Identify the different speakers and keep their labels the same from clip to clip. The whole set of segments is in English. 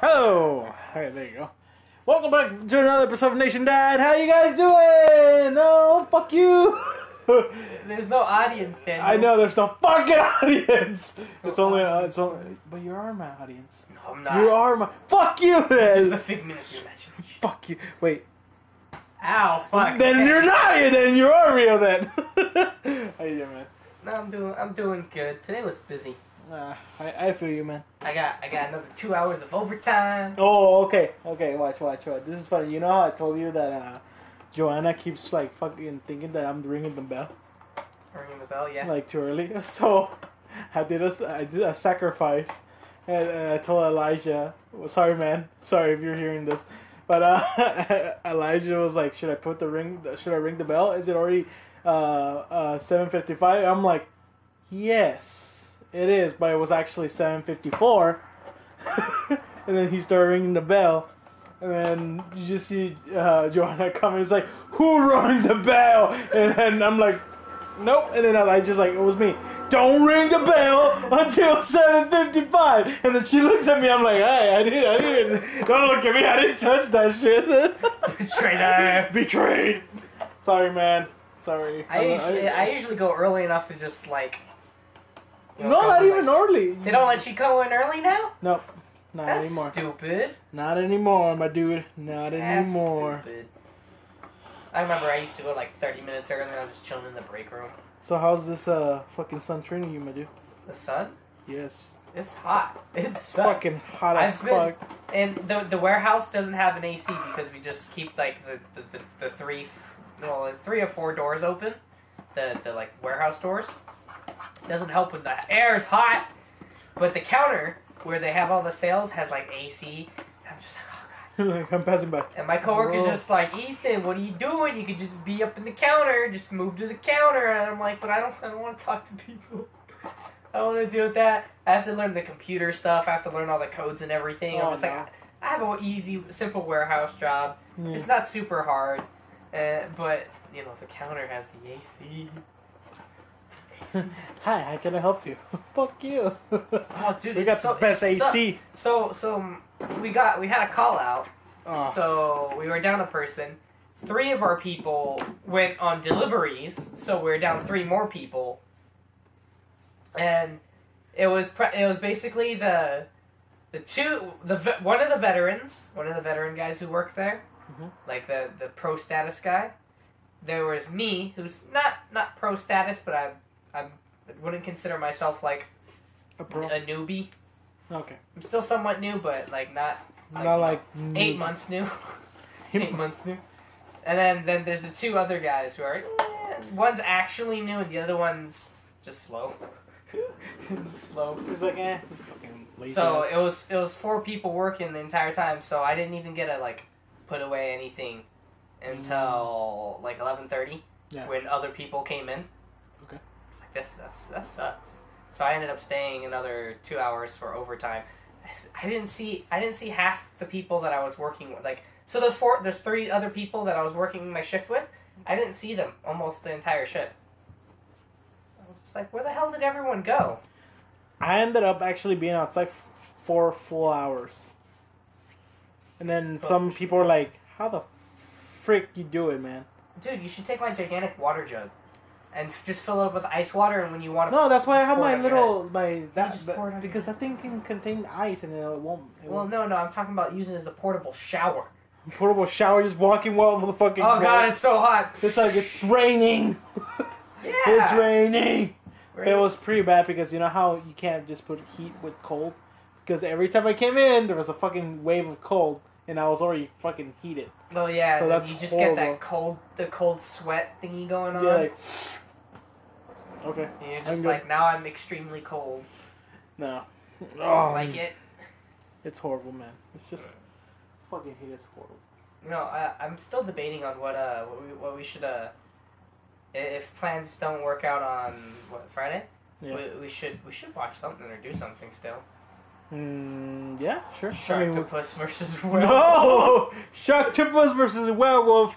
Speaker 1: Hello! Alright, there you go. Welcome back to another episode of NationDan. How you guys doing? No, fuck you!
Speaker 2: There's no audience, Daniel.
Speaker 1: I know, there's no fucking audience! It's only, but you are my audience.
Speaker 2: No, I'm not.
Speaker 1: You are my, fuck you then!
Speaker 2: Just a figment of your imagination.
Speaker 1: Fuck you. Wait.
Speaker 2: Ow, fuck.
Speaker 1: Then you're not here then, you are real then! How you doing, man?
Speaker 2: No, I'm doing good. Today was busy.
Speaker 1: I feel you, man.
Speaker 2: I got another 2 hours of overtime.
Speaker 1: Oh, okay. Okay, watch. This is funny. You know how I told you that Joanna keeps like fucking thinking that I'm ringing the bell?
Speaker 2: Ringing the bell, yeah.
Speaker 1: Like too early. So I did a sacrifice, and I told Elijah, sorry man, sorry if you're hearing this, but Elijah was like, should I ring the bell? Is it already 7:55? I'm like, yes. It is, but it was actually 7:54, and then he started ringing the bell, and then you just see Joanna come and it's like, who rang the bell? And then I'm like, nope, and then I just like, it was me. Don't ring the bell until 7:55, and then she looks at me. I'm like, hey, I didn't. Don't look at me. I didn't touch that shit. Betrayed. Sorry, man. Sorry.
Speaker 2: I usually go early enough to just like.
Speaker 1: No, not even early.
Speaker 2: They don't let you go in early now?
Speaker 1: Nope. Not anymore.
Speaker 2: That's stupid.
Speaker 1: Not anymore, my dude. Not anymore.
Speaker 2: Stupid. I remember I used to go like 30 minutes early and I was just chilling in the break room.
Speaker 1: So how's this fucking sun treating you, my dude?
Speaker 2: The sun?
Speaker 1: Yes.
Speaker 2: It's hot. It's
Speaker 1: fucking hot as fuck.
Speaker 2: And the warehouse doesn't have an AC because we just keep like the three or four doors open. The like warehouse doors. Doesn't help when the air is hot, but the counter where they have all the sales has like AC. And I'm just like, oh god.
Speaker 1: Like, I'm passing by.
Speaker 2: And my coworker's just like, Ethan, what are you doing? You could just be up in the counter, just move to the counter. And I'm like, but I don't want to talk to people. I don't want to deal with that. I have to learn the computer stuff. I have to learn all the codes and everything. I'm just like, I have an easy, simple warehouse job. Yeah. It's not super hard, but you know the counter has the AC.
Speaker 1: Hi, how can I help you? Fuck you.
Speaker 2: Oh, dude,
Speaker 1: we got the best AC.
Speaker 2: So we had a call out. Oh. So we were down a person. 3 of our people went on deliveries, so we were down 3 more people. And it was basically one of the veteran guys who worked there, like the pro status guy. There was me, who's not pro status, but I wouldn't consider myself like a newbie. Okay. I'm still somewhat new, but like not like 8 months new. 8 months new. And then there's the 2 other guys who are one's actually new and the other one's just slow. Slow.
Speaker 1: He's like, fucking lazy.
Speaker 2: So it was 4 people working the entire time, so I didn't even get to like put away anything until like 11:30 when other people came in. It's like that sucks. So I ended up staying another 2 hours for overtime. I didn't see half the people that I was working with. Like, so there's 3 other people that I was working my shift with. I didn't see them almost the entire shift. I was just like, where the hell did everyone go?
Speaker 1: I ended up actually being outside for 4 full hours. And then some people were like, how the frick you do it, man?
Speaker 2: Dude, you should take my gigantic water jug. And just fill it up with ice water, and when you want to...
Speaker 1: No, that's why I have my little... because that thing can contain ice, and it won't...
Speaker 2: No, I'm talking about using it as a portable shower.
Speaker 1: Portable shower, just walking while the fucking...
Speaker 2: Oh, God, it's so hot.
Speaker 1: It's like, it's raining.
Speaker 2: Yeah.
Speaker 1: It's raining. It was pretty bad, because you know how you can't just put heat with cold? Because every time I came in, there was a fucking wave of cold, and I was already fucking heated.
Speaker 2: Oh, yeah,
Speaker 1: so that's
Speaker 2: you just
Speaker 1: horrible.
Speaker 2: Get the cold sweat thingy going on.
Speaker 1: Yeah, like... Okay.
Speaker 2: And you're just like, now I'm extremely cold.
Speaker 1: No.
Speaker 2: I don't like it.
Speaker 1: It's horrible, man. It's just... Fucking hate it's horrible.
Speaker 2: You know, I'm still debating on what we should, if plans don't work out on, Friday? Yeah. We should watch something or do something still.
Speaker 1: Yeah, sure.
Speaker 2: Sharktopus versus werewolf.
Speaker 1: No! Sharktopus versus werewolf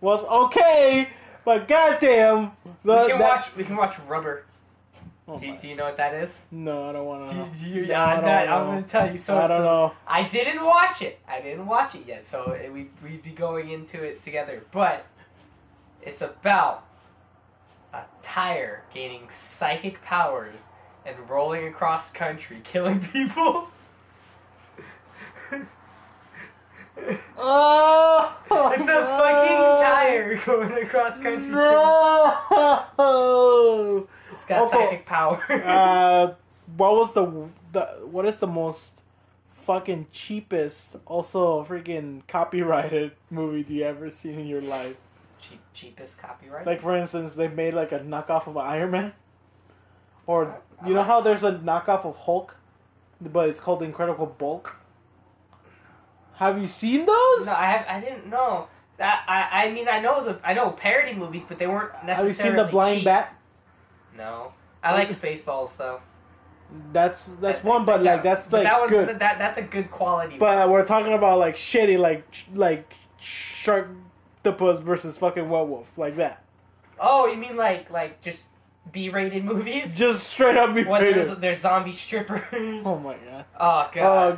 Speaker 1: was okay, but goddamn...
Speaker 2: We can watch Rubber.
Speaker 1: Oh
Speaker 2: do you know what that is?
Speaker 1: No, I don't want to know.
Speaker 2: I'm going to tell you. So
Speaker 1: I don't know.
Speaker 2: I didn't watch it. I didn't watch it yet, so we'd be going into it together. But it's about a tire gaining psychic powers and rolling across country, killing people.
Speaker 1: Oh!
Speaker 2: It's a fucking tire going across country.
Speaker 1: No!
Speaker 2: It's got psychic power.
Speaker 1: What is the most fucking cheapest, also freaking copyrighted movie do you ever seen in your life?
Speaker 2: Cheapest copyright?
Speaker 1: Like, for instance, they made like a knockoff of Iron Man. Or, you know how there's a knockoff of Hulk, but it's called Incredible Bulk? Have you seen those?
Speaker 2: No, I didn't know. I mean, I know parody movies, but they weren't necessarily
Speaker 1: Have you seen The Blind
Speaker 2: cheap.
Speaker 1: Bat?
Speaker 2: No. I like Spaceballs, though.
Speaker 1: That's one, but like that's like
Speaker 2: that one's
Speaker 1: good.
Speaker 2: That's a good quality.
Speaker 1: But we're talking about like shitty, like Sharktopus versus fucking Werewolf, like that.
Speaker 2: Oh, you mean like just B-rated movies?
Speaker 1: Just straight up B-rated.
Speaker 2: There's zombie strippers.
Speaker 1: Oh my god.
Speaker 2: Oh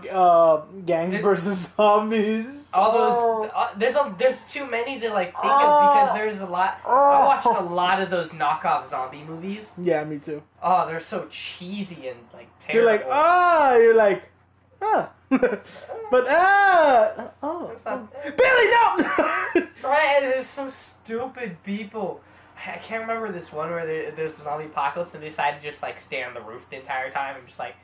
Speaker 2: god.
Speaker 1: Gangs versus zombies.
Speaker 2: All those. There's too many to like think of because there's a lot. I watched a lot of those knockoff zombie movies.
Speaker 1: Yeah, me too.
Speaker 2: Oh, they're so cheesy and like terrible.
Speaker 1: You're like, but oh.
Speaker 2: It's not,
Speaker 1: Billy, no!
Speaker 2: right, and there's some stupid people. I can't remember this one where there's the zombie apocalypse and they decide to just like stay on the roof the entire time. I'm just like,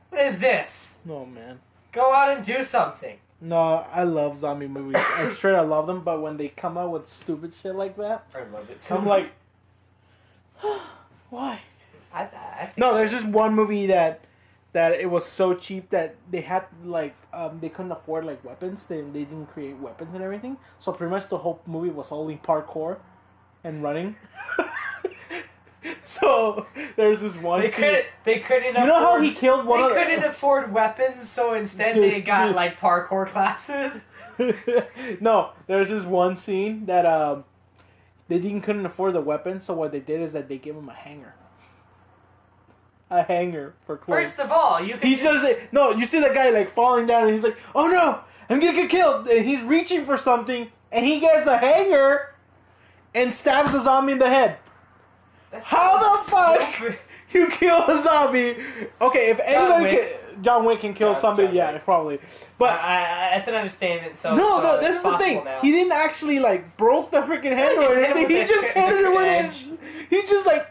Speaker 2: what is this?
Speaker 1: No, man.
Speaker 2: Go out and do something.
Speaker 1: No, I love zombie movies. I straight up love them, but when they come out with stupid shit like that,
Speaker 2: I love it too.
Speaker 1: I'm like, why?
Speaker 2: I think
Speaker 1: No, there's just one movie that it was so cheap that they had like they couldn't afford like weapons. They didn't create weapons and everything. So pretty much the whole movie was only parkour and running. So there's this one.
Speaker 2: They couldn't.
Speaker 1: You know how he killed one of
Speaker 2: They couldn't afford weapons, so instead they got like parkour classes.
Speaker 1: No, there's this one scene that they couldn't afford the weapon, so what they did is that they gave him a hanger. A hanger for clothes.
Speaker 2: First of all, you can.
Speaker 1: You see the guy like falling down, and he's like, "Oh no, I'm gonna get killed!" And he's reaching for something, and he gets a hanger, and stabs the zombie in the head. How the fuck you kill a zombie? Okay, if John Wick can kill somebody, yeah, probably. But
Speaker 2: it's an understatement. So
Speaker 1: no, this is the thing.
Speaker 2: Now.
Speaker 1: He didn't actually like broke the freaking handle or anything. He just hit it with it. He just like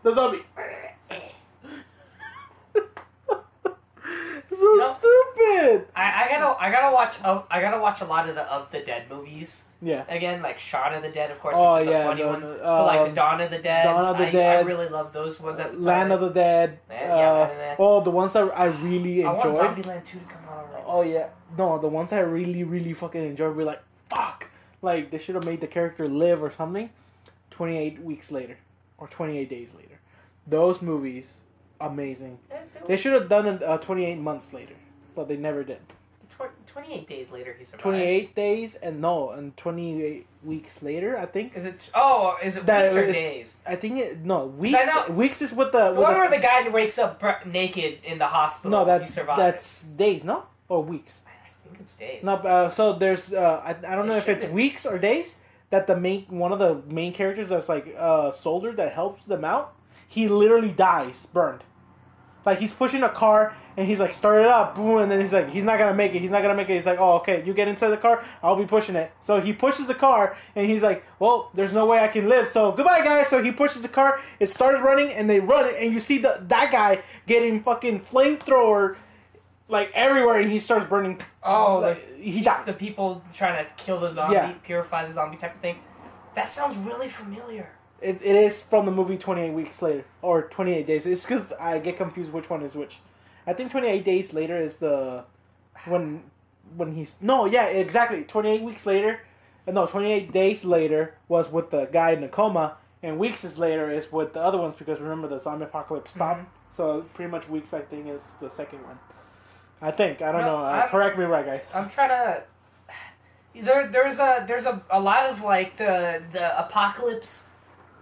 Speaker 1: the zombie. So stupid.
Speaker 2: I gotta watch a lot of the Dead movies.
Speaker 1: Yeah.
Speaker 2: Again, like Shaun of the Dead, of course, which is the funny one. But like the Dawn of the Dead. I really love those ones at the time.
Speaker 1: Land of the Dead.
Speaker 2: Land of the Dead.
Speaker 1: Oh, the ones that I really enjoyed.
Speaker 2: I want Zombieland 2 to come out already.
Speaker 1: Oh yeah. No, the ones I really, really fucking enjoyed were like, fuck. Like, they should have made the character live or something. 28 weeks later. Or 28 days later. Those movies, amazing. They should have done it 28 months later. But they never did.
Speaker 2: 28 days later he survived.
Speaker 1: 28 days and 28 weeks later, I think.
Speaker 2: Is it weeks or days?
Speaker 1: I think weeks. Weeks is with the
Speaker 2: one where the guy wakes up naked in the hospital.
Speaker 1: No, that's days, no? Or weeks?
Speaker 2: I think it's days.
Speaker 1: No, so there's I don't know if it's weeks or days that one of the main characters that's like soldier that helps them out, he literally dies burned. Like he's pushing a car and he's like start it up, boom, and then he's like he's not gonna make it. He's like, oh okay, you get inside the car, I'll be pushing it. So he pushes the car and he's like, well, there's no way I can live. So goodbye guys. So he pushes the car. It started running and they run it and you see that guy getting fucking flamethrower like everywhere and he starts burning.
Speaker 2: Oh,
Speaker 1: like he died.
Speaker 2: The people trying to kill the zombie, purify the zombie type of thing. That sounds really familiar.
Speaker 1: It is from the movie 28 Weeks Later. Or 28 Days. It's because I get confused which one is which. I think 28 Days Later is the... When he's... No, yeah, exactly. 28 Weeks Later... No, 28 Days Later was with the guy in the coma. And Weeks is later is with the other ones because remember the zombie apocalypse stopped. Mm-hmm. So pretty much Weeks, I think, is the second one. I think. I don't know. Correct me right, guys.
Speaker 2: I'm trying to... There's a lot of like the apocalypse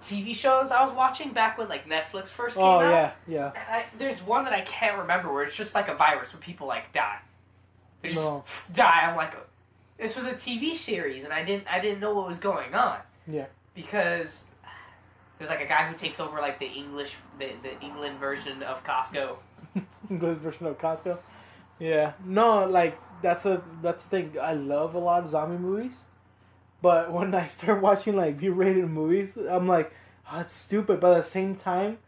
Speaker 2: TV shows I was watching back when like Netflix first came out.
Speaker 1: Oh yeah, yeah.
Speaker 2: And there's one that I can't remember where it's just like a virus where people like die. They just die. I'm like, this was a TV series, and I didn't know what was going on.
Speaker 1: Yeah.
Speaker 2: Because there's like a guy who takes over like the England version of Costco.
Speaker 1: English version of Costco. Yeah. No, like that's the thing. I love a lot of zombie movies. But when I start watching like B-rated movies, I'm like, oh, it's stupid. But at the same time,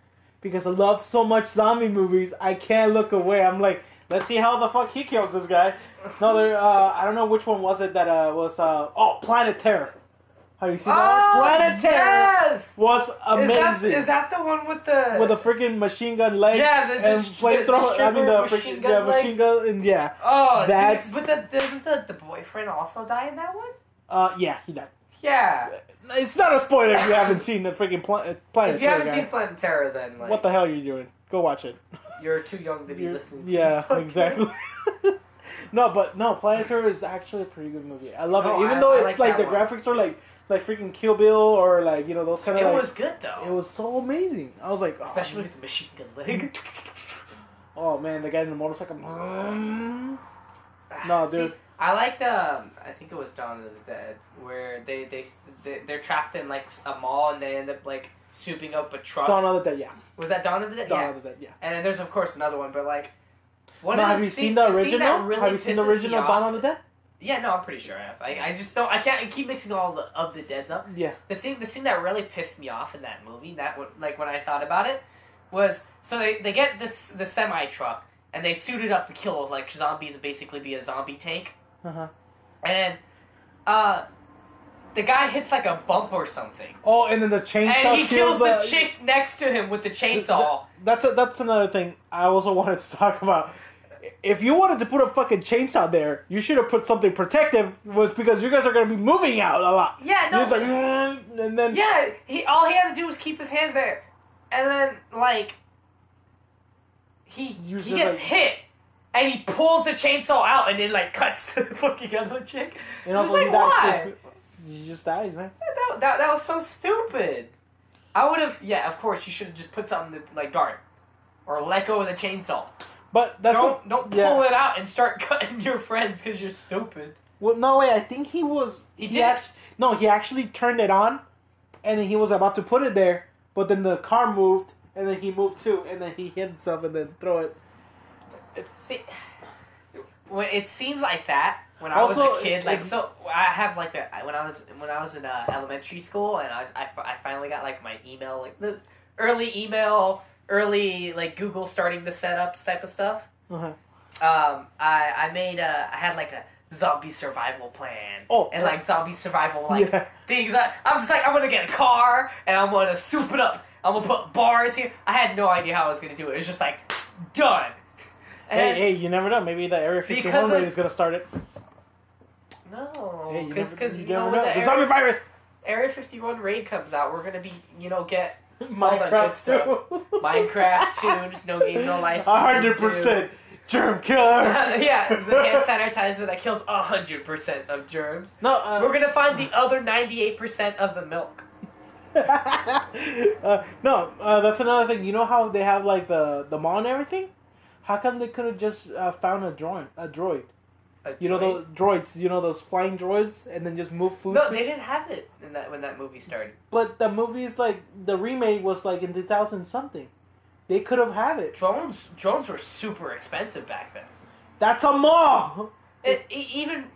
Speaker 1: because I love so much zombie movies, I can't look away. I'm like, let's see how the fuck he kills this guy. No, I don't know which one was it that was Planet Terror. Have you seen that one? Planet Terror was amazing.
Speaker 2: Is that the one with the
Speaker 1: freaking machine gun leg?
Speaker 2: Yeah, the
Speaker 1: flamethrower. I mean the
Speaker 2: machine
Speaker 1: freaking
Speaker 2: gun leg.
Speaker 1: Machine gun and yeah.
Speaker 2: Oh,
Speaker 1: that's.
Speaker 2: But doesn't the boyfriend also die in that one?
Speaker 1: Yeah, he died.
Speaker 2: Yeah.
Speaker 1: It's not a spoiler if you haven't seen the freaking Planet Terror.
Speaker 2: If you haven't seen Planet Terror, then like,
Speaker 1: what the hell are you doing? Go watch it.
Speaker 2: You're too young to be listening to
Speaker 1: yeah, exactly. No, Planet Terror is actually a pretty good movie. I love it. Even though it's like the graphics are like freaking Kill Bill or like, you know, those kind of
Speaker 2: It was good though.
Speaker 1: It was so amazing. I was like,
Speaker 2: especially with the machine gun leg.
Speaker 1: Oh man, the guy in the motorcycle. No, dude.
Speaker 2: See, I liked I think it was Dawn of the Dead, where they're trapped in like a mall and they end up like souping up a truck.
Speaker 1: Dawn of the Dead, yeah.
Speaker 2: Was that Dawn of the Dead?
Speaker 1: Dawn of the Dead, yeah.
Speaker 2: And then there's of course another one, but like,
Speaker 1: have you seen the original?
Speaker 2: Really
Speaker 1: have you seen the original Dawn of the Dead?
Speaker 2: Yeah, no, I'm pretty sure I have. I just don't. I can't. I keep mixing all of the Deads up.
Speaker 1: Yeah.
Speaker 2: The thing that really pissed me off in that movie, like when I thought about it, was so they get the semi truck and they suit it up to kill like zombies and basically be a zombie tank. And the guy hits like a bump or something.
Speaker 1: Oh, and then the chainsaw
Speaker 2: and he kills the chick next to him with the chainsaw.
Speaker 1: That's another thing I also wanted to talk about. If you wanted to put a fucking chainsaw there, you should have put something protective. Was because you guys are gonna be moving out a lot.
Speaker 2: Yeah, no.
Speaker 1: He's like, and then
Speaker 2: all he had to do was keep his hands there, and then like he gets hit. And he pulls the chainsaw out and it like cuts to the fucking other chick.
Speaker 1: And also, like, why? He just dies, man.
Speaker 2: That was so stupid. I would have, yeah, of course, you should have just put something to, like, guard. Or let go of the chainsaw.
Speaker 1: But that's
Speaker 2: don't pull it out and start cutting your friends because you're stupid.
Speaker 1: Well, no way. I think he was. He actually turned it on, and then he was about to put it there, but then the car moved, and then he moved too, and then he hit himself and then throw it.
Speaker 2: See, when it seems like that when I was a kid, like so I have like when I was in elementary school and I finally got like my email, like the early like Google starting the setups type of stuff. I had like a zombie survival plan and like zombie survival things. I'm just like, I'm gonna get a car and I'm gonna soup it up. I'm gonna put bars here. I had no idea how I was gonna do it. It was just like done.
Speaker 1: Hey, you never know. Maybe the Area 51 raid is going to start it.
Speaker 2: No.
Speaker 1: Because you never know. The zombie virus!
Speaker 2: Area 51 raid comes out, we're going to be, get
Speaker 1: Minecraft
Speaker 2: stuff. Minecraft 2, just no game, no license.
Speaker 1: 100% germ killer!
Speaker 2: Yeah, the hand sanitizer that kills 100% of germs.
Speaker 1: No,
Speaker 2: we're going to find the other 98% of the milk.
Speaker 1: That's another thing. You know how they have like the mall and everything? How come they could have just found a droid? You know those droids, those flying droids, and then just move food.
Speaker 2: No, they didn't have it when that movie started.
Speaker 1: But the movie is like the remake was like in 2000 something. They could have had it.
Speaker 2: Drones were super expensive back then.
Speaker 1: That's a mall.
Speaker 2: Even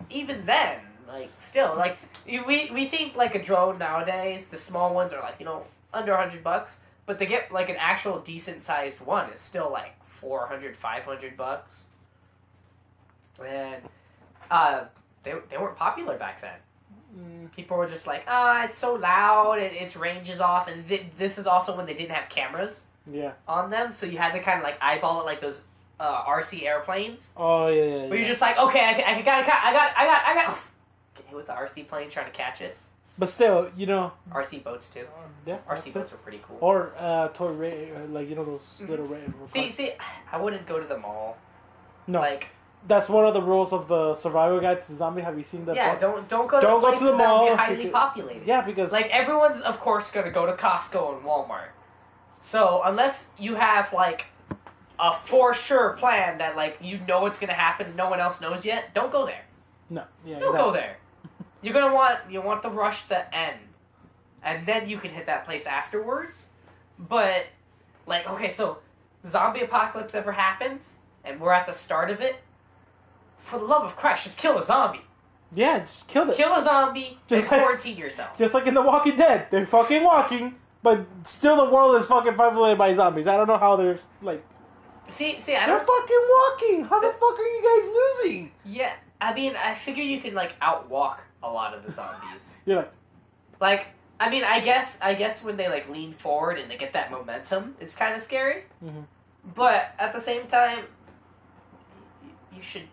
Speaker 2: then, like still like we think like a drone nowadays. The small ones are like under $100, but to get like an actual decent sized one is still like $400, $500, and they weren't popular back then. People were just like, it's so loud, its range is off, and this is also when they didn't have cameras on them, so you had to kind of like eyeball it like those RC airplanes.
Speaker 1: Oh yeah.
Speaker 2: Where you're just like, okay, I got get hit with the RC plane trying to catch it.
Speaker 1: But still,
Speaker 2: RC boats too.
Speaker 1: Yeah,
Speaker 2: RC boats are pretty cool.
Speaker 1: Or toy like those little red.
Speaker 2: See, I wouldn't go to the mall.
Speaker 1: No,
Speaker 2: like
Speaker 1: that's one of the rules of the survival guide to zombie. Have you seen the?
Speaker 2: Yeah,
Speaker 1: book?
Speaker 2: don't go to
Speaker 1: Don't go to
Speaker 2: places
Speaker 1: the
Speaker 2: that will
Speaker 1: mall.
Speaker 2: be highly populated.
Speaker 1: Yeah, because
Speaker 2: like everyone's of course gonna go to Costco and Walmart. So unless you have like a for sure plan that like you know what's gonna happen, no one else knows yet, don't go there.
Speaker 1: no, yeah,
Speaker 2: Don't
Speaker 1: exactly.
Speaker 2: go there. You want the rush to end, and then you can hit that place afterwards. But like okay, so zombie apocalypse ever happens, and we're at the start of it. For the love of Christ, just kill a zombie.
Speaker 1: Yeah, just kill it.
Speaker 2: Kill a zombie
Speaker 1: Just
Speaker 2: and
Speaker 1: like-
Speaker 2: quarantine yourself.
Speaker 1: Just like in The Walking Dead, they're fucking walking, but still the world is fucking populated by zombies. I don't know how they're like.
Speaker 2: See, I
Speaker 1: They're
Speaker 2: don't.
Speaker 1: fucking walking. How the fuck are you guys losing?
Speaker 2: Yeah, I mean, I figure you can like outwalk a lot of the zombies.
Speaker 1: You're
Speaker 2: Like, I mean, I guess when they like lean forward and they get that momentum, it's kind of scary.
Speaker 1: Mhm.
Speaker 2: But at the same time,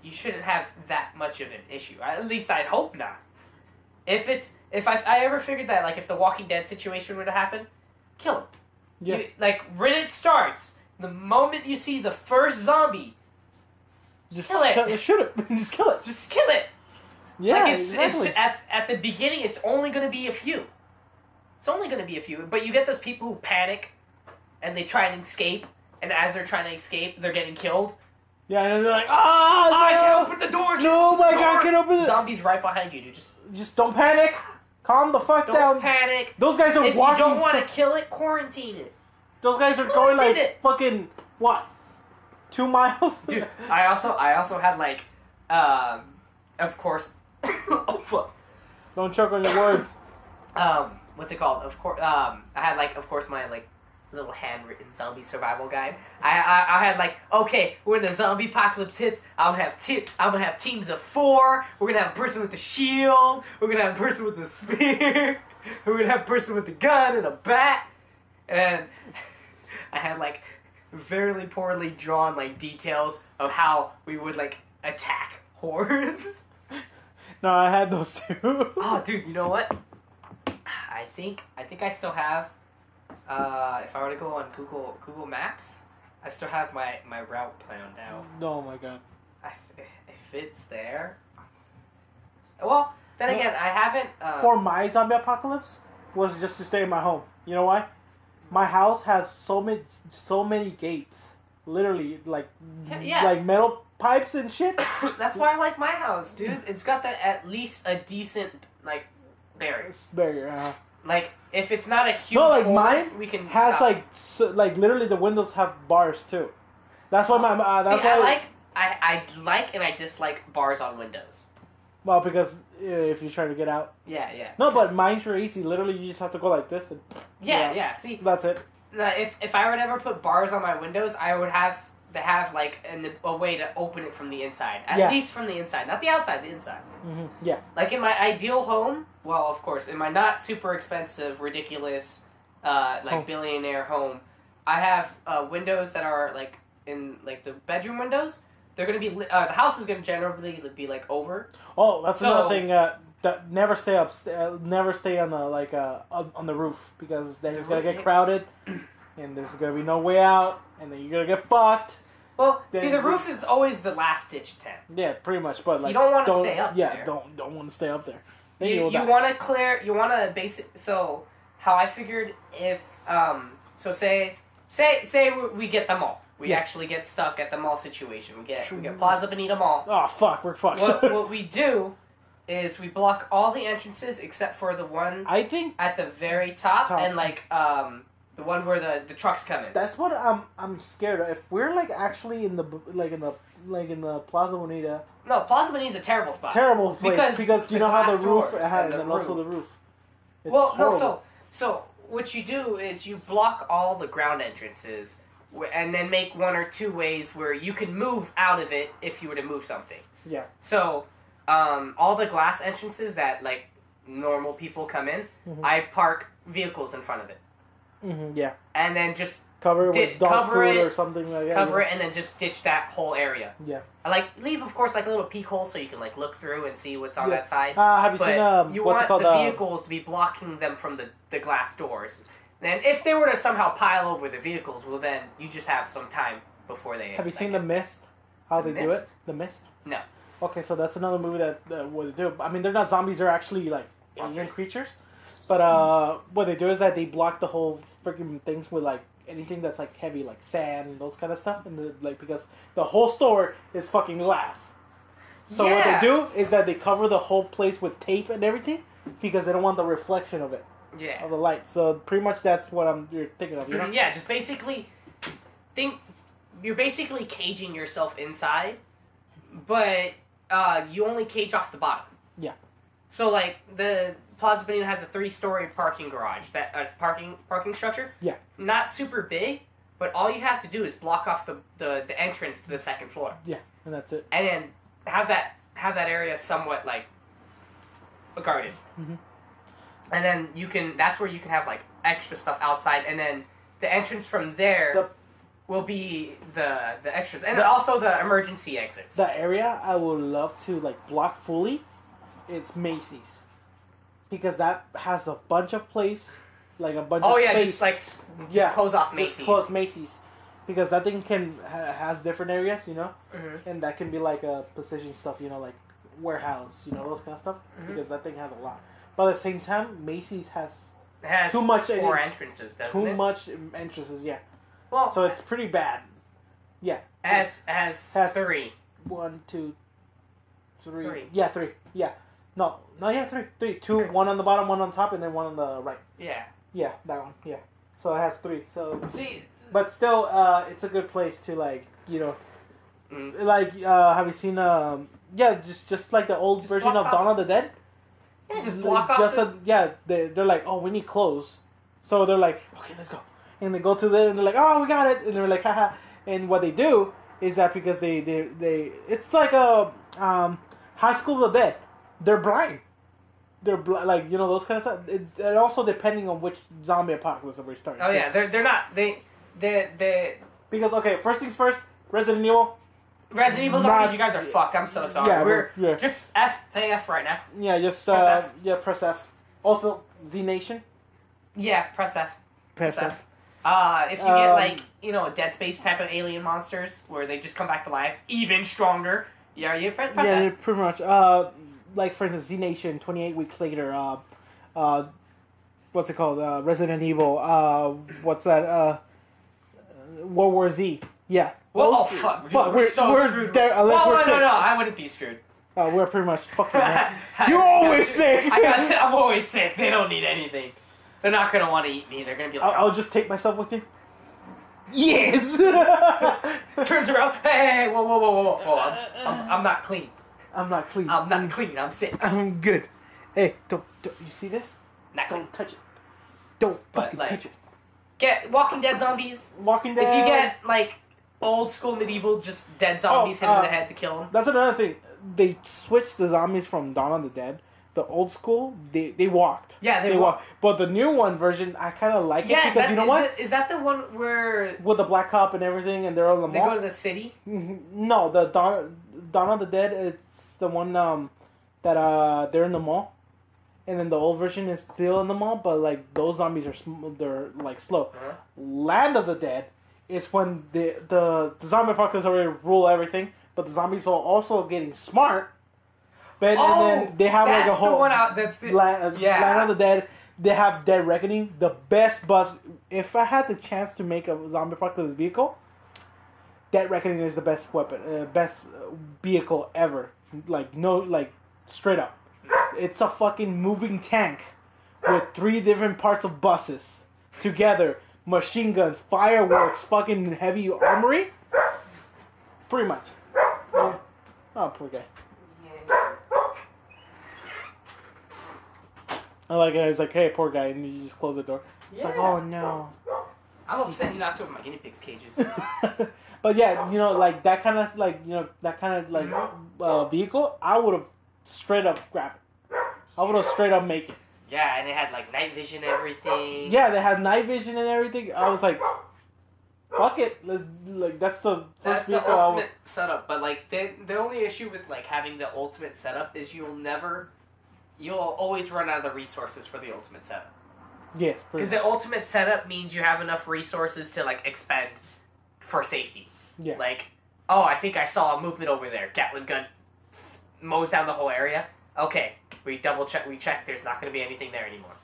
Speaker 2: you shouldn't have that much of an issue. At least I'd hope not. If I ever figured that like if the Walking Dead situation were to happen, kill him.
Speaker 1: yeah.
Speaker 2: Like when it starts, the moment you see the first zombie,
Speaker 1: Just
Speaker 2: kill it.
Speaker 1: Shoot it. Just kill it.
Speaker 2: just kill it.
Speaker 1: Yeah,
Speaker 2: Like
Speaker 1: exactly.
Speaker 2: it's at the beginning, it's only gonna be a few. It's only gonna be a few, but you get those people who panic, and they try and escape, and as they're trying to escape, they're getting killed.
Speaker 1: Yeah, and then they're like, ah, no!
Speaker 2: I can't open the door.
Speaker 1: No, my God, I can't open it.
Speaker 2: Zombies right behind you, dude.
Speaker 1: Just don't panic. Calm the fuck
Speaker 2: Don't
Speaker 1: down.
Speaker 2: panic.
Speaker 1: Those guys are
Speaker 2: If
Speaker 1: walking.
Speaker 2: you don't want to kill it, quarantine it.
Speaker 1: Those guys are going like
Speaker 2: Quarantine it.
Speaker 1: fucking what? 2 miles?
Speaker 2: Dude, I also had like, of course, oh fuck.
Speaker 1: Don't choke on your words.
Speaker 2: What's it called? Of course, I had like, of course, my like little handwritten zombie survival guide. I had like, okay, when the zombie apocalypse hits, I'm gonna have teams of 4. We're gonna have a person with a shield. We're gonna have a person with a spear. We're gonna have a person with a gun and a bat. And I had like very poorly drawn like details of how we would like attack hordes.
Speaker 1: No, I had those too.
Speaker 2: Oh, dude, you know what? I think I still have. If I were to go on Google Maps, I still have my route planned out.
Speaker 1: Oh my God.
Speaker 2: If it's there. Well, then again, I haven't.
Speaker 1: For my zombie apocalypse was just to stay in my home. You know why? My house has so many gates. Literally, like
Speaker 2: Yeah.
Speaker 1: like metal pipes and shit.
Speaker 2: That's why I like my house, dude. It's got that at least a decent like barrier.
Speaker 1: Barrier.
Speaker 2: Like if it's not a huge.
Speaker 1: No, like
Speaker 2: horde,
Speaker 1: mine
Speaker 2: we can
Speaker 1: has
Speaker 2: stop.
Speaker 1: like literally the windows have bars too. That's why my that's
Speaker 2: See,
Speaker 1: why
Speaker 2: I like and I dislike bars on windows.
Speaker 1: well because if you're trying to get out.
Speaker 2: Yeah.
Speaker 1: No, but mine's are easy. Literally, you just have to go like this and.
Speaker 2: Yeah. See,
Speaker 1: That's it.
Speaker 2: if I were to ever put bars on my windows, I would have to have like a way to open it from the inside. At least from the inside, not the outside, the inside.
Speaker 1: Mm-hmm. Yeah.
Speaker 2: Like in my ideal home, well, of course, in my not super expensive, ridiculous,
Speaker 1: Home.
Speaker 2: billionaire home, I have windows that are like in like the bedroom windows. They're gonna be the house is gonna generally be like over.
Speaker 1: Oh, that's
Speaker 2: So-
Speaker 1: another thing. That never stay up. Never stay on the on the roof because then it's gonna get crowded, and there's gonna be no way out, and then you're gonna get fucked.
Speaker 2: Well,
Speaker 1: Then
Speaker 2: see, the
Speaker 1: you-
Speaker 2: roof is always the last ditch attempt.
Speaker 1: Yeah, pretty much. But like
Speaker 2: You don't wanna stay up
Speaker 1: Yeah,
Speaker 2: there.
Speaker 1: don't want to stay up there. Then
Speaker 2: You
Speaker 1: you'll die.
Speaker 2: want to clear. You want to basic. So how I figured if so say we get them all. We
Speaker 1: Yeah.
Speaker 2: actually get stuck at the mall situation. We get Plaza Bonita Mall.
Speaker 1: Oh fuck, we're fucked.
Speaker 2: What we do is we block all the entrances except for the one
Speaker 1: I think
Speaker 2: at the very top.
Speaker 1: Top.
Speaker 2: And like the one where the trucks come in.
Speaker 1: that's what I'm scared of. If we're like actually in the Plaza Bonita,
Speaker 2: No, Plaza Bonita is a terrible spot.
Speaker 1: terrible place because
Speaker 2: the
Speaker 1: you know how the
Speaker 2: glass
Speaker 1: roof
Speaker 2: doors
Speaker 1: had
Speaker 2: and
Speaker 1: and
Speaker 2: the
Speaker 1: also
Speaker 2: roof.
Speaker 1: the roof. It's
Speaker 2: Well,
Speaker 1: horrible.
Speaker 2: no, so what you do is you block all the ground entrances, and then make 1 or 2 ways where you can move out of it if you were to move something.
Speaker 1: Yeah.
Speaker 2: So, all the glass entrances that like normal people come in, I park vehicles in front of it,
Speaker 1: Yeah.
Speaker 2: and then just
Speaker 1: Cover it with dog
Speaker 2: cover
Speaker 1: food
Speaker 2: it,
Speaker 1: or something like that.
Speaker 2: cover it, and then just ditch that whole area.
Speaker 1: Yeah.
Speaker 2: I like leave, of course, like a little peek hole so you can like look through and see what's on
Speaker 1: Yeah.
Speaker 2: that side.
Speaker 1: Have you
Speaker 2: But
Speaker 1: seen
Speaker 2: you
Speaker 1: what's
Speaker 2: want
Speaker 1: it called?
Speaker 2: the vehicles to be blocking them from the glass doors. And if they were to somehow pile over the vehicles, well then you just have some time before they.
Speaker 1: Have you seen The Mist? how
Speaker 2: The
Speaker 1: they do it.
Speaker 2: Mist?
Speaker 1: The Mist.
Speaker 2: No.
Speaker 1: Okay, so that's another movie that what they do. I mean, they're not zombies; they're actually like alien
Speaker 2: Monsters.
Speaker 1: creatures. But what they do is that they block the whole freaking things with like anything that's like heavy, like sand and those kind of stuff, and like because the whole store is fucking glass. So what they do is that they cover the whole place with tape and everything because they don't want the reflection of it.
Speaker 2: Yeah.
Speaker 1: Of the light. So pretty much that's what you're thinking of, you know?
Speaker 2: Yeah, just basically you're basically caging yourself inside, but you only cage off the bottom.
Speaker 1: Yeah.
Speaker 2: So like the Plaza Venue has a 3-story parking garage, that parking structure.
Speaker 1: Yeah.
Speaker 2: Not super big, but all you have to do is block off the entrance to the second floor.
Speaker 1: Yeah, and that's it.
Speaker 2: And then have that area somewhat like guarded.
Speaker 1: Mm-hmm.
Speaker 2: And then that's where you can have like extra stuff outside, and then the entrance from there will be the extras, and also the emergency exits.
Speaker 1: The area I would love to like block fully, it's Macy's, because that has a bunch of place, like a bunch of space.
Speaker 2: Just close off Macy's.
Speaker 1: Just close Macy's, because that thing has different areas, you know, and that can be like a position stuff, you know, like warehouse, you know, those kind of stuff, because that thing has a lot. But at the same time, Macy's has too much
Speaker 2: 4 entrances, doesn't it?
Speaker 1: Too much entrances, yeah.
Speaker 2: Well,
Speaker 1: so it's pretty bad. Yeah.
Speaker 2: Has 3.
Speaker 1: 1, 2, 3.
Speaker 2: 3.
Speaker 1: Yeah, 3. Yeah. No, yeah, 3. 3. 2, 1 on the bottom, 1 on top, and then 1 on the right.
Speaker 2: Yeah.
Speaker 1: Yeah, that one. Yeah. So it has 3. So
Speaker 2: see,
Speaker 1: but still, it's a good place to like, you know, like have you seen just like the old version of Dawn of the Dead?
Speaker 2: Yeah, just block off.
Speaker 1: They're like, oh, we need clothes, so they're like, okay, let's go, and they go to there and they're like, oh, we got it, and they're like, haha, and what they do is that because they it's like a High School of the Dead, they're blind, like, you know, those kind of stuff. It's and also depending on which zombie apocalypse that we're starting.
Speaker 2: Oh yeah, they're not they
Speaker 1: because okay, first things first, Resident Evil
Speaker 2: zombies, you guys are fucked. I'm so sorry.
Speaker 1: Yeah,
Speaker 2: we're just pay F right now.
Speaker 1: Yeah, just
Speaker 2: press F.
Speaker 1: Yeah, press F. Also, Z Nation.
Speaker 2: Yeah, press F.
Speaker 1: Press F.
Speaker 2: If you get like, you know, Dead Space type of alien monsters where they just come back to life, even stronger. Yeah, you press F.
Speaker 1: Yeah, pretty much. Like for instance, Z Nation. 28 weeks later. What's it called? Resident Evil. What's that? World War Z. Yeah.
Speaker 2: Well, oh fuck! We're so screwed.
Speaker 1: Unless we're sick.
Speaker 2: No, I wouldn't be screwed.
Speaker 1: We're pretty much fucking. You're always sick.
Speaker 2: I'm always sick. They don't need anything. They're not gonna want to eat me. They're gonna be like.
Speaker 1: I'll just take myself with me. Yes.
Speaker 2: Turns around. Hey, whoa! I'm not clean.
Speaker 1: I'm not clean.
Speaker 2: I'm not clean. I'm sick.
Speaker 1: I'm good. Hey, don't you see this? Don't touch it. Don't fucking touch it.
Speaker 2: Get Walking Dead zombies.
Speaker 1: Walking Dead.
Speaker 2: If you get like old school medieval, just dead zombies hit in the head to kill them.
Speaker 1: That's another thing. They switched the zombies from Dawn of the Dead. The old school, they walked.
Speaker 2: Yeah, they walked.
Speaker 1: But the new one version, I kind of like it because you know what?
Speaker 2: Is that the one where
Speaker 1: with the black cop and everything, and they're on the mall?
Speaker 2: They go to the city.
Speaker 1: No, the Dawn of the Dead. It's the one that they're in the mall. And then the old version is still in the mall, but like those zombies they're like slow.
Speaker 2: Uh-huh.
Speaker 1: Land of the Dead is when the zombie apocalypse already rule everything, but the zombies are also getting smart. But and then they have like a whole
Speaker 2: Land
Speaker 1: of the Dead. They have Dead Reckoning, the best bus. If I had the chance to make a zombie apocalypse vehicle, Dead Reckoning is the best weapon, best vehicle ever. Like straight up. It's a fucking moving tank with 3 different parts of buses together. Machine guns, fireworks, fucking heavy armory. Pretty much. Yeah. Oh, poor guy.
Speaker 2: Yeah.
Speaker 1: I like it. It's like, hey, poor guy, and you just close the door. It's like, oh no.
Speaker 2: I'm upset you knocked over my guinea pigs cages.
Speaker 1: But yeah, you know, like that kind of vehicle, I would have straight up grabbed it. I would have straight up make it.
Speaker 2: Yeah, and it had like night vision and everything.
Speaker 1: Yeah, they had night vision and everything. I was like, fuck it. That's the
Speaker 2: ultimate setup. But like the only issue with like having the ultimate setup is you'll always run out of the resources for the ultimate setup.
Speaker 1: Yes,
Speaker 2: because the ultimate setup means you have enough resources to like expend for safety.
Speaker 1: Yeah.
Speaker 2: Like Oh, I think I saw a movement over there. Gatling gun mows down the whole area. Okay, we double check. We check. There's not going to be anything there anymore.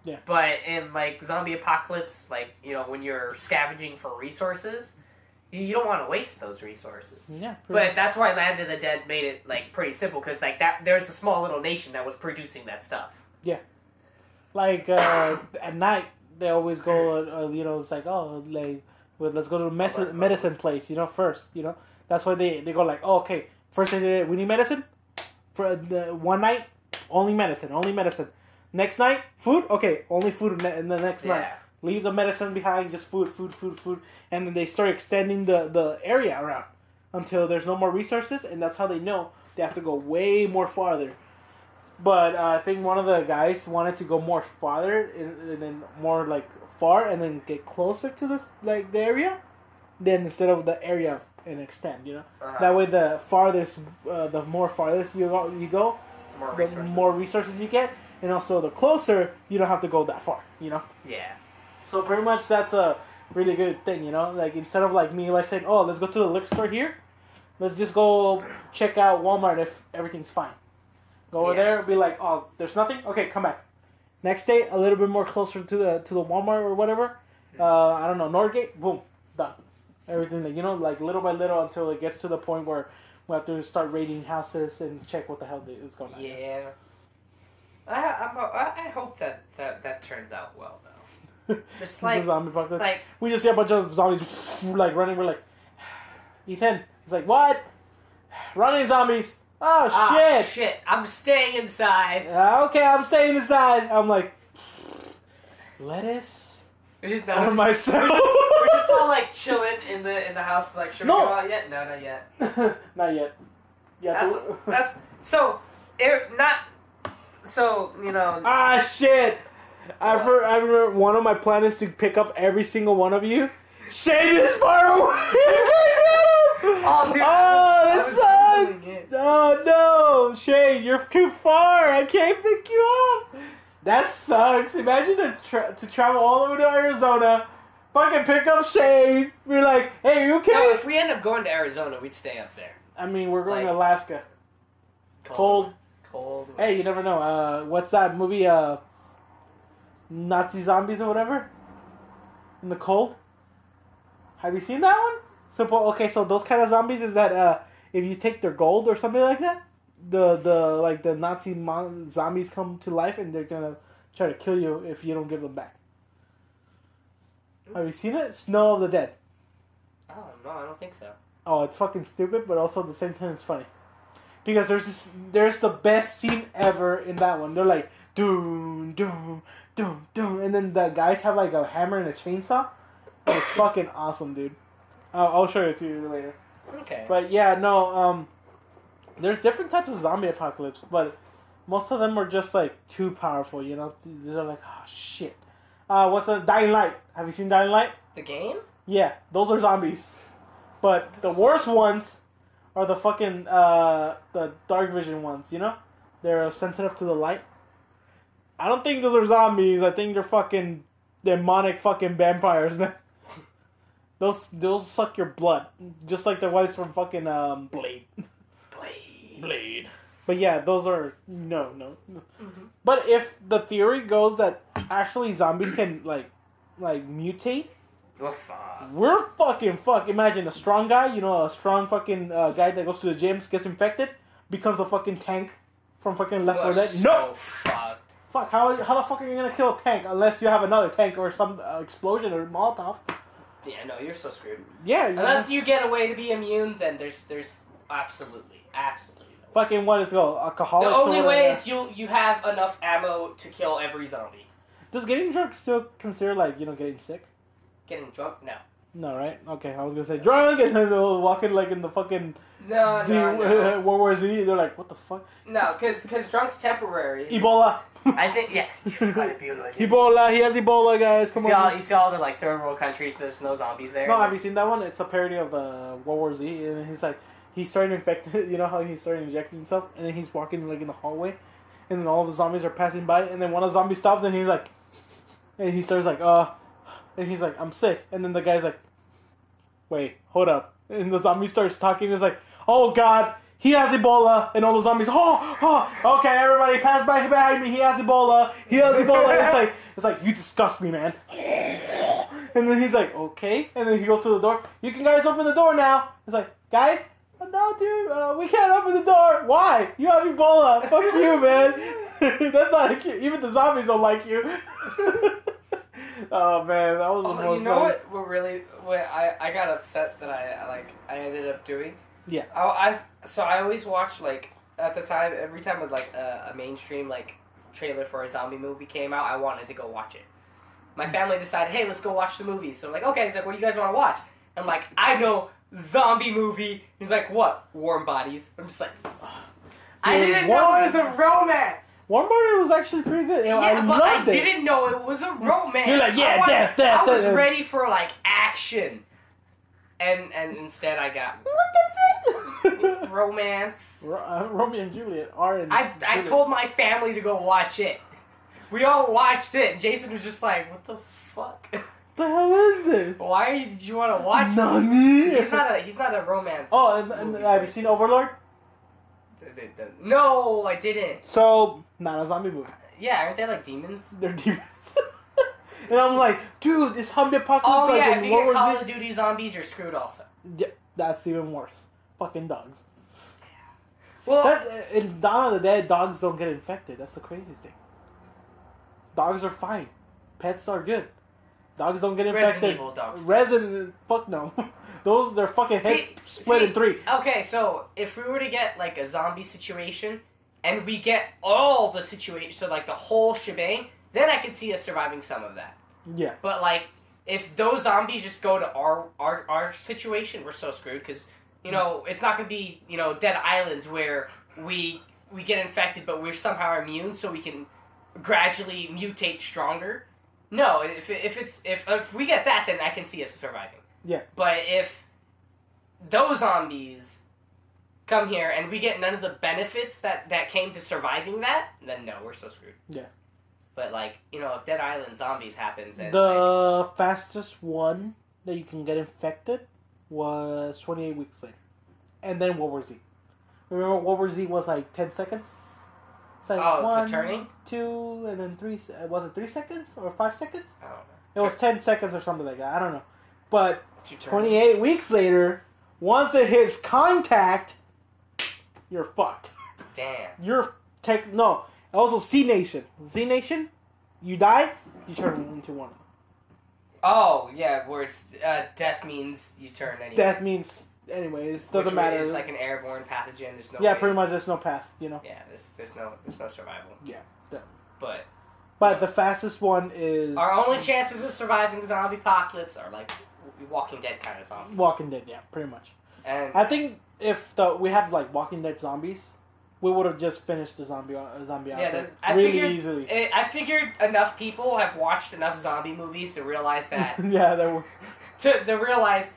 Speaker 1: Yeah.
Speaker 2: But in like zombie apocalypse, like when you're scavenging for resources, you don't want to waste those resources.
Speaker 1: Yeah.
Speaker 2: But that's why Land of the Dead made it like pretty simple because like that there's a small little nation that was producing that stuff.
Speaker 1: Yeah. Like at night they always go. It's like well, let's go to the medicine place. First. That's why they go like, oh, okay. First we need medicine for the one night. Only medicine. Next night, food. Okay, only food in the next night. Leave the medicine behind. Just food. And then they start extending the area around until there's no more resources, and that's how they know they have to go way more farther. But I think one of the guys wanted to go more farther and then more like far and then get closer to this like the area, then instead of the area and extend. That way the farthest, the more farthest you go, the more resources you get, and also the closer you don't have to go that far.
Speaker 2: Yeah.
Speaker 1: So pretty much that's a really good thing. Like instead of like me like saying, oh, let's go to the liquor store here, let's just go check out Walmart if everything's fine. Go over there, be like, oh, there's nothing? Okay, come back. Next day, a little bit more closer to the Walmart or whatever. I don't know, Northgate, boom, done. Everything, like little by little until it gets to the point where we have to start raiding houses and check what the hell is going on.
Speaker 2: Yeah. I hope that turns out well, though. Just like,
Speaker 1: zombie apocalypse. Like, we just see a bunch of zombies like running. We're like, Ethan, he's like, what? Running zombies. Oh,
Speaker 2: shit. I'm staying inside.
Speaker 1: Okay, I'm staying inside. I'm like, lettuce?
Speaker 2: We're just
Speaker 1: not myself.
Speaker 2: We're just all like chilling in the house. Like, should we go out yet? No, not yet.
Speaker 1: Not yet. Yeah.
Speaker 2: That's so. So
Speaker 1: shit! I remember one of my plans is to pick up every single one of you. Shane is far away.
Speaker 2: Oh, dude!
Speaker 1: That sucks! Oh no, Shane, you're too far. I can't pick you up. That sucks. Imagine to travel all the way to Arizona, fucking pick up Shane. We're like, hey, you okay?
Speaker 2: No, if we end up going to Arizona, we'd stay up there.
Speaker 1: I mean, we're going to Alaska. Cold. Hey, you never know. What's that movie? Nazi zombies or whatever. In the cold. Have you seen that one? So those kind of zombies is that if you take their gold or something like that, the Nazi zombies come to life and they're gonna try to kill you if you don't give them back. Have you seen it? Snow of the Dead.
Speaker 2: Oh no, I don't think so.
Speaker 1: Oh, it's fucking stupid, but also at the same time it's funny, because there's the best scene ever in that one. They're like doom doom doom doom, and then the guys have like a hammer and a chainsaw. And it's fucking awesome, dude. I'll show it to you later.
Speaker 2: Okay.
Speaker 1: But yeah, no, there's different types of zombie apocalypse, but most of them are just like too powerful, They're like, oh shit. What's a Dying Light? Have you seen Dying Light?
Speaker 2: The game?
Speaker 1: Yeah, those are zombies. But the worst ones are the fucking the dark vision ones, They're sensitive to the light. I don't think those are zombies. I think they're fucking demonic fucking vampires, man. Those suck your blood, just like the ones from fucking Blade. Blade. But yeah, those are no. Mm-hmm. But if the theory goes that actually zombies can like mutate, we're fucking fucked. Imagine a strong guy, a strong fucking guy that goes to the gym, gets infected, becomes a fucking tank from fucking Left 4 Dead. No. Fuck. How the fuck are you gonna kill a tank unless you have another tank or some explosion or Molotov?
Speaker 2: Yeah, no, you're so screwed.
Speaker 1: Yeah.
Speaker 2: Unless you get a way to be immune, then there's absolutely no
Speaker 1: fucking what is it called? Alcoholics?
Speaker 2: The only way is you have enough ammo to kill every zombie.
Speaker 1: Does getting drunk still consider like, getting sick?
Speaker 2: Getting drunk? No.
Speaker 1: No, right? Okay, I was gonna say drunk and then they'll walk in like in the fucking
Speaker 2: no.
Speaker 1: World War Z. They're like, what the fuck?
Speaker 2: No, because drunk's temporary.
Speaker 1: Ebola.
Speaker 2: I think, yeah.
Speaker 1: Ebola. He has Ebola, guys. Come on.
Speaker 2: You see all the like third world countries. There's no zombies there.
Speaker 1: No, have you seen that one? It's a parody of World War Z, and he's like, he started infected. You know how he started injecting himself, and then he's walking like in the hallway, and then all the zombies are passing by, and then one of the zombies stops, and he's like, and he starts like, and he's like, I'm sick, and then the guy's like, wait, hold up. And the zombie starts talking. It's like, oh God, he has Ebola. And all the zombies, okay, everybody pass by behind me. He has Ebola. He has Ebola. It's like, you disgust me, man. And then he's like, okay. And then he goes to the door. You can guys open the door now. It's like, guys, no, dude, we can't open the door. Why? You have Ebola. Fuck you, man. That's not cute. Even the zombies don't like you. Oh man, that was the most.
Speaker 2: You know what I got upset that I ended up doing.
Speaker 1: Yeah.
Speaker 2: I always watch at the time every time a mainstream trailer for a zombie movie came out, I wanted to go watch it. My family decided, hey, let's go watch the movie. So I'm like, okay. He's like, what do you guys want to watch? I'm like, I know, zombie movie. He's like, what? Warm Bodies. I'm just like, I didn't know it was a romance.
Speaker 1: Warm Bodies was actually pretty good. I
Speaker 2: didn't know it was a romance.
Speaker 1: You're like, yeah, death.
Speaker 2: I was ready for action, and instead I got what is it? Romance.
Speaker 1: Romeo and Juliet are in.
Speaker 2: I told my family to go watch it. We all watched it. Jason was just like, what the fuck?
Speaker 1: The hell is this?
Speaker 2: Why did you want to watch
Speaker 1: it?
Speaker 2: He's not a romance.
Speaker 1: Oh, and have you seen Overlord?
Speaker 2: No, I didn't.
Speaker 1: So, not a zombie movie.
Speaker 2: Yeah, aren't they demons?
Speaker 1: They're demons. And I'm like, dude, this zombie apocalypse.
Speaker 2: Oh yeah, if you get Call of Duty zombies, you're screwed also.
Speaker 1: Yeah, that's even worse. Fucking dogs.
Speaker 2: Well,
Speaker 1: in Dawn of the Dead, dogs don't get infected. That's the craziest thing. Dogs are fine. Pets are good. Dogs don't get infected.
Speaker 2: Resident Evil dogs.
Speaker 1: Fuck no. Their fucking heads split in three.
Speaker 2: Okay, so if we were to get a zombie situation, and we get all the situation, so the whole shebang, then I could see us surviving some of that.
Speaker 1: Yeah.
Speaker 2: But if those zombies just go to our situation, we're so screwed because it's not gonna be Dead Islands where we get infected but we're somehow immune so we can gradually mutate stronger. No, if we get that, then I can see us surviving.
Speaker 1: Yeah.
Speaker 2: But if those zombies come here and we get none of the benefits that came to surviving that, then no, we're so screwed.
Speaker 1: Yeah.
Speaker 2: But if Dead Island zombies happens and
Speaker 1: the fastest one that you can get infected was 28 weeks later. And then World War Z. Remember World War Z was 10 seconds? It's
Speaker 2: the turning?
Speaker 1: 2, and then 3. Was it 3 seconds or 5 seconds?
Speaker 2: I don't know.
Speaker 1: It was 10 seconds or something like that. I don't know. But 28 weeks later, once it hits contact, you're fucked.
Speaker 2: Damn.
Speaker 1: No. Also, Z Nation, you die, you turn into one of them.
Speaker 2: Oh, yeah, where it's, death means you turn anyways.
Speaker 1: Death means, anyways, doesn't matter.
Speaker 2: It's an airborne pathogen, there's no
Speaker 1: Yeah, pretty much, there's no path,
Speaker 2: Yeah, there's no survival.
Speaker 1: Yeah.
Speaker 2: But
Speaker 1: the fastest one is...
Speaker 2: Our only chances of surviving the zombie apocalypse are, Walking Dead kind of zombies.
Speaker 1: Walking Dead, yeah, pretty much.
Speaker 2: And
Speaker 1: I think if we had, Walking Dead zombies, we would have just finished the zombie outbreak easily.
Speaker 2: I figured enough people have watched enough zombie movies to realize that.
Speaker 1: Yeah, they were.
Speaker 2: To realize,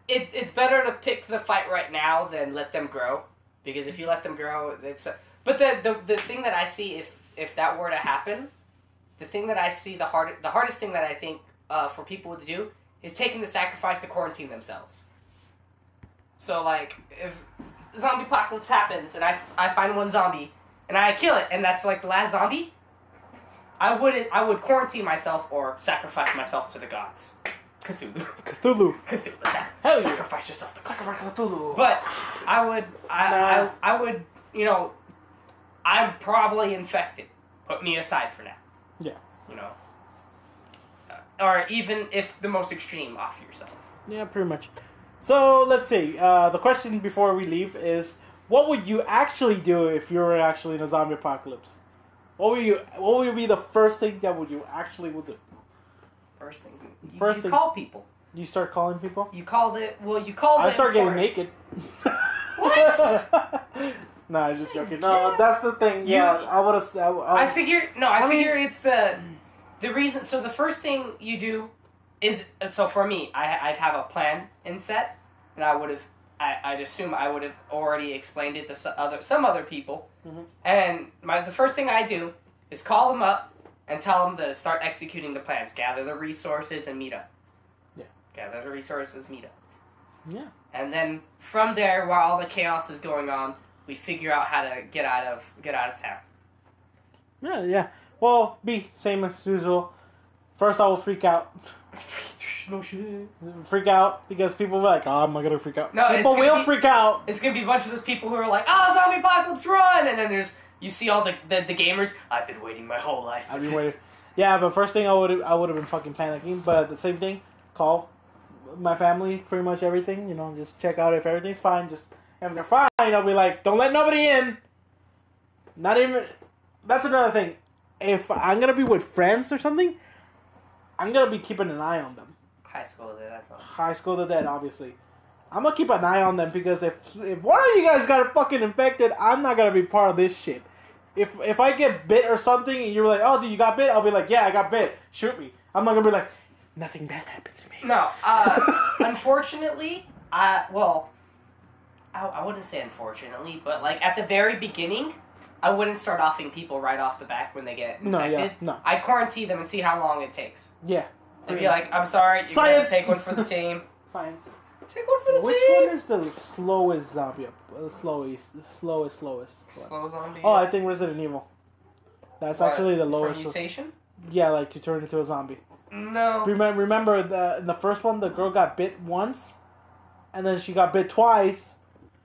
Speaker 2: it's better to pick the fight right now than let them grow, because if you let them grow, it's. But the thing that I see if that were to happen, the thing that I see the hardest thing that I think for people to do is taking the sacrifice to quarantine themselves. So if zombie apocalypse happens and I find one zombie and I kill it and that's the last zombie, I would quarantine myself or sacrifice myself to the gods.
Speaker 1: Cthulhu.
Speaker 2: Sacrifice yourself to Cthulhu. But I would I'm probably infected. Put me aside for now.
Speaker 1: Yeah.
Speaker 2: Or even if the most extreme, off yourself.
Speaker 1: Yeah, pretty much. So, let's see. The question before we leave is, what would you actually do if you were actually in a zombie apocalypse? What would be the first thing that you actually would do?
Speaker 2: First thing. You call people.
Speaker 1: You start calling people?
Speaker 2: You call it. Well, you call.
Speaker 1: I start getting naked.
Speaker 2: What?
Speaker 1: Nah, I'm just joking. No, that's the thing. Yeah, I would have.
Speaker 2: I figured. No, I figured it's the reason. So the first thing you do is for me. I'd have a plan in set, and I'd assume I would have already explained it to some other people.
Speaker 1: Mm-hmm.
Speaker 2: And the first thing I do is call them up and tell them to start executing the plans. Gather the resources and meet up.
Speaker 1: Yeah.
Speaker 2: Gather the resources, meet up.
Speaker 1: Yeah.
Speaker 2: And then from there, while all the chaos is going on, we figure out how to get out of town.
Speaker 1: Yeah. Well, same as usual. First, I will freak out.
Speaker 2: No shit.
Speaker 1: Freak out because people will be like, "Oh, I'm not gonna freak out."
Speaker 2: No,
Speaker 1: people will freak out.
Speaker 2: It's gonna be a bunch of those people who are like, "Oh, zombie apocalypse, run!" And then you see all the gamers. I've been waiting my whole life.
Speaker 1: I've been waiting. Yeah, but first thing I would have been fucking panicking. But the same thing, call my family, pretty much everything. Just check out if everything's fine. Just if they're fine, I'll be like, "Don't let nobody in." Not even. That's another thing. If I'm gonna be with friends or something, I'm gonna be keeping an eye on them.
Speaker 2: High School of the Dead.
Speaker 1: High School of the Dead, obviously. I'm gonna keep an eye on them because if one of you guys got fucking infected, I'm not gonna be part of this shit. If I get bit or something and you're like, "Oh, dude, you got bit," I'll be like, "Yeah, I got bit. Shoot me." I'm not gonna be like, "Nothing bad happened to me."
Speaker 2: No, unfortunately, I wouldn't say unfortunately, but like at the very beginning, I wouldn't start offing people right off the back when they get infected.
Speaker 1: No.
Speaker 2: I'd quarantine them and see how long it takes.
Speaker 1: Yeah.
Speaker 2: They'd be like, "I'm sorry, you're gonna have to take one for the team."
Speaker 1: Science.
Speaker 2: Take one for the
Speaker 1: Which
Speaker 2: team.
Speaker 1: one is the slowest zombie? The slowest.
Speaker 2: Slow zombie.
Speaker 1: Oh, I think Resident Evil. That's actually the lowest.
Speaker 2: For mutation?
Speaker 1: Yeah, like to turn into a zombie.
Speaker 2: No.
Speaker 1: Remember in the first one, the girl got bit once, and then she got bit twice,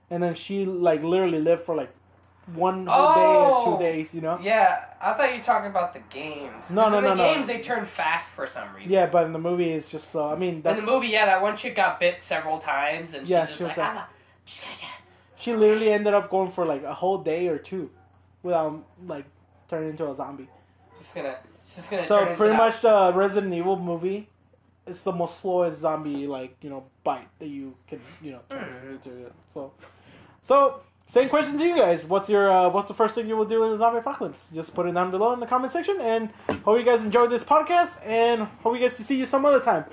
Speaker 1: and then she like literally lived for like one whole day or 2 days.
Speaker 2: Yeah, I thought you were talking about the games.
Speaker 1: No.
Speaker 2: In the games, they turn fast for some reason.
Speaker 1: Yeah, but in the movie, it's just slow. I mean, that's...
Speaker 2: In the movie, that one chick got bit several times, and she's just like,
Speaker 1: she literally ended up going for like a whole day or two without like turning into a zombie.
Speaker 2: Just gonna
Speaker 1: so pretty much the Resident Evil movie, it's the most slowest zombie bite that you can turn into. So same question to you guys. What's the first thing you will do in the zombie apocalypse? Just put it down below in the comment section, and hope you guys enjoyed this podcast, and hope you guys to see you some other time.